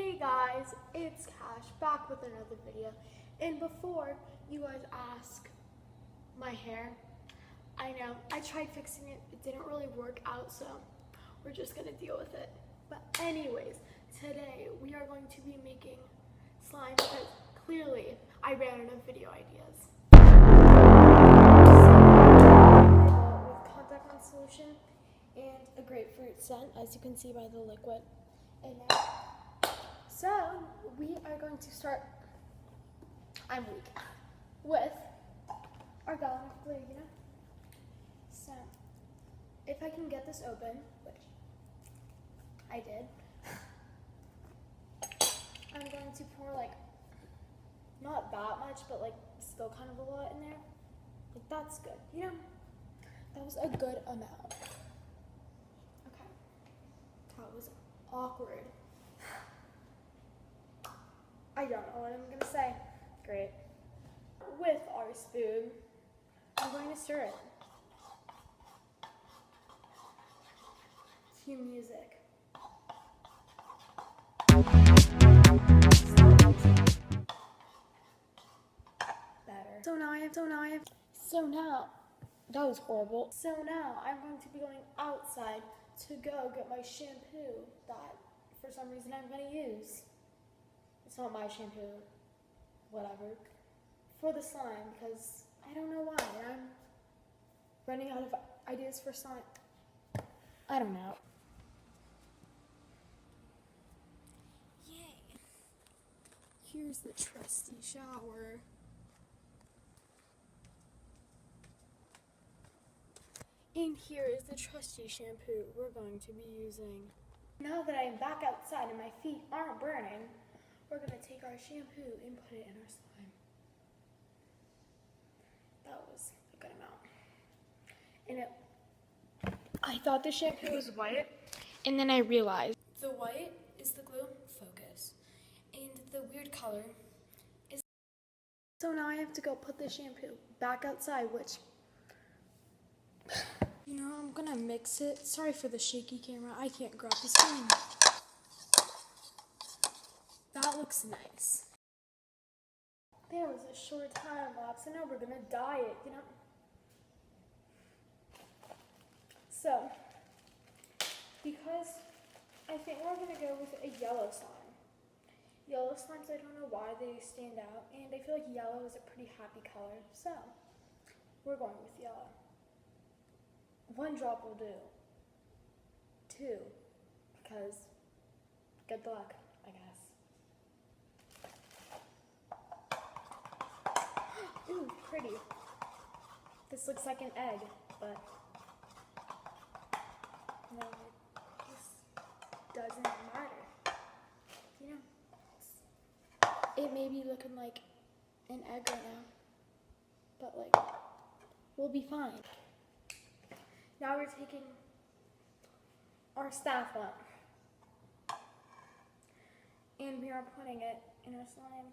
Hey guys, it's Cash back with another video. And before you guys ask my hair, I know I tried fixing it, it didn't really work out, so we're just gonna deal with it. But anyways, today we are going to be making slime because clearly I ran out of video ideas. With contact lens solution and a grapefruit scent, as you can see by the liquid. And now, so we are going to start, I'm weak, with our gallon of glue, you know? So, if I can get this open, which I did, I'm going to pour like, not that much, but like still kind of a lot in there. Like that's good, you know? That was a good amount. Okay, that was awkward. I don't know what I'm gonna say. Great. With our spoon, I'm going to stir it. Cue music. Better. So now, that was horrible. So now I'm going to be going outside to go get my shampoo that for some reason I'm gonna use. It's not my shampoo, whatever, for the slime because I don't know why. I'm running out of ideas for slime. I don't know. Yay. Here's the trusty shower. And here is the trusty shampoo we're going to be using. Now that I'm back outside and my feet aren't burning, we're going to take our shampoo and put it in our slime. That was a good amount. And I thought the shampoo was white, and then I realized the white is the glue focus, and the weird color is. So now I have to go put the shampoo back outside, which, you know, I'm gonna mix it. Sorry for the shaky camera, I can't grab the screen. That looks nice. There was a short time lapse, and now we're gonna dye it, you know? So, because I think we're gonna go with a yellow slime. Yellow slimes, I don't know why they stand out, and I feel like yellow is a pretty happy color, so we're going with yellow. 1 drop will do. 2, because good luck, I guess. Ooh, pretty. This looks like an egg, but no, this doesn't matter. You know, it may be looking like an egg right now, but like, we'll be fine. Now we're taking our staff up, and we are putting it in our slime.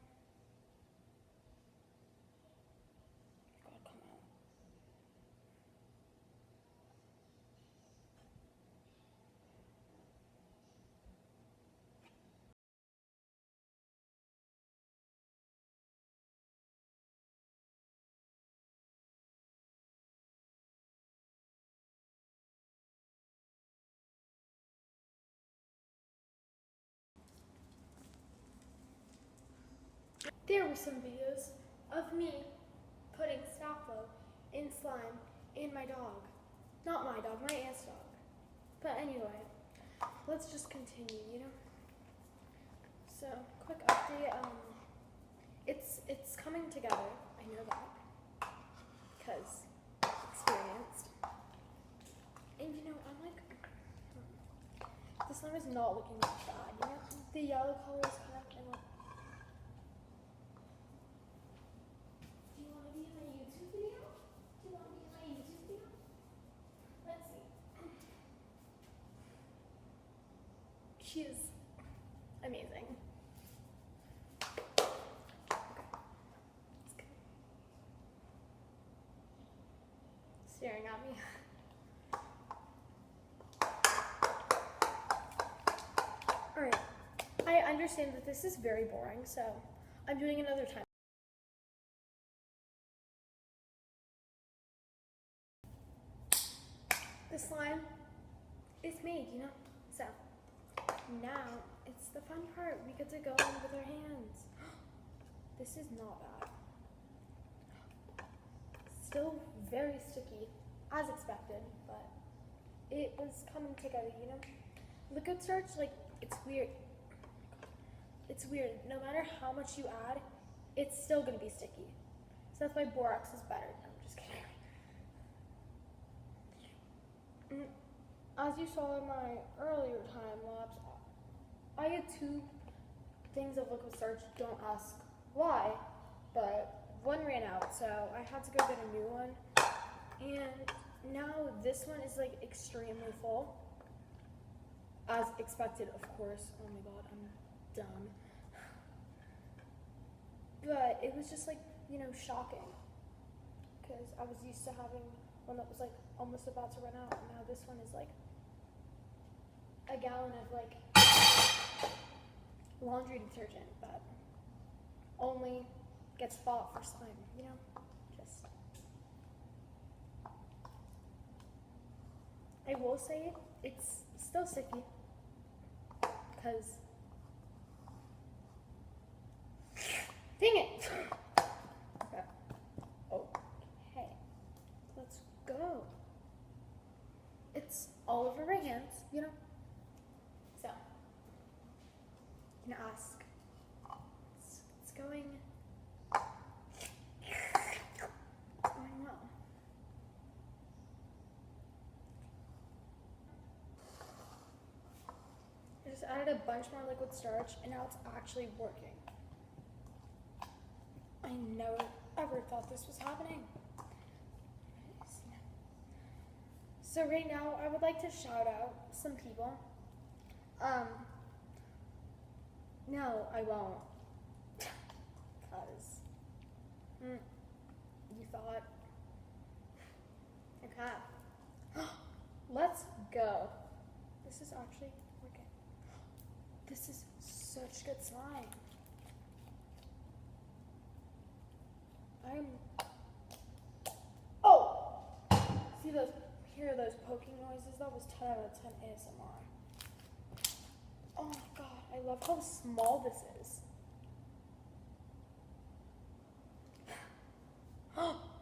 There were some videos of me putting Stafflo in slime and my dog. Not my dog, my aunt's dog. But anyway, let's just continue, you know? So, quick update, it's coming together, I know that, because experienced. And you know, I'm like, the slime is not looking that bad, you know? The yellow color is kind of, she is amazing. Staring at me. Alright, I understand that this is very boring, so I'm doing another time. The slime is made, you know? So, now it's the fun part. We get to go in with our hands. This is not bad. Still very sticky, as expected, but it was coming together, you know? Liquid starch, like, it's weird. It's weird. No matter how much you add, it's still gonna be sticky. So that's why borax is better. No, I'm just kidding. As you saw in my earlier time lapse, I had 2 things of liquid starch. Don't ask why, but one ran out, so I had to go get a new one. And now this one is like extremely full. As expected, of course. Oh my god, I'm dumb. But it was just like, you know, shocking. Because I was used to having one that was like almost about to run out, and now this one is like a gallon of like laundry detergent, but only gets bought for slime, you know? Just. I will say it's still sticky, because dang it! Okay. Okay. Let's go. It's all over my hands, you know? So, you can ask. It's going well. I just added a bunch more liquid starch, and now it's actually working. I never ever thought this was happening. So right now, I would like to shout out some people. No, I won't. Because you thought. Okay. Let's go. This is actually working. This is such good slime. Oh! See those, hear those poking noises? That was 10 out of 10 ASMR. Oh my god, I love how small this is.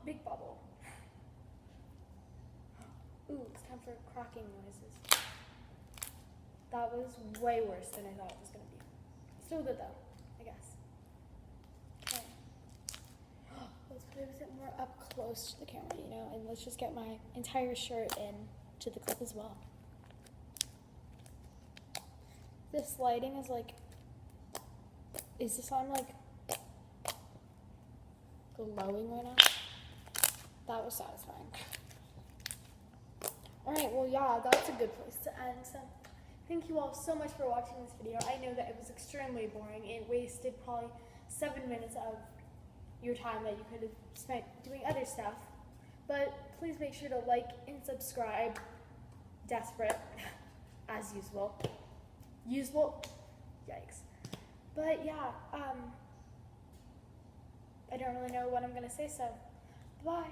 Big bubble. Ooh, it's time for cracking noises. That was way worse than I thought it was gonna be. Still good though, I guess. Okay. Let's put it a bit more up close to the camera, you know, and let's just get my entire shirt in to the clip as well. This lighting is like, is this on like glowing right now? That was satisfying. Alright, well yeah, that's a good place to end. So thank you all so much for watching this video. I know that it was extremely boring. It wasted probably 7 minutes of your time that you could have spent doing other stuff. But please make sure to like and subscribe. Desperate, as usual. Yikes. But yeah, I don't really know what I'm gonna say, so bye.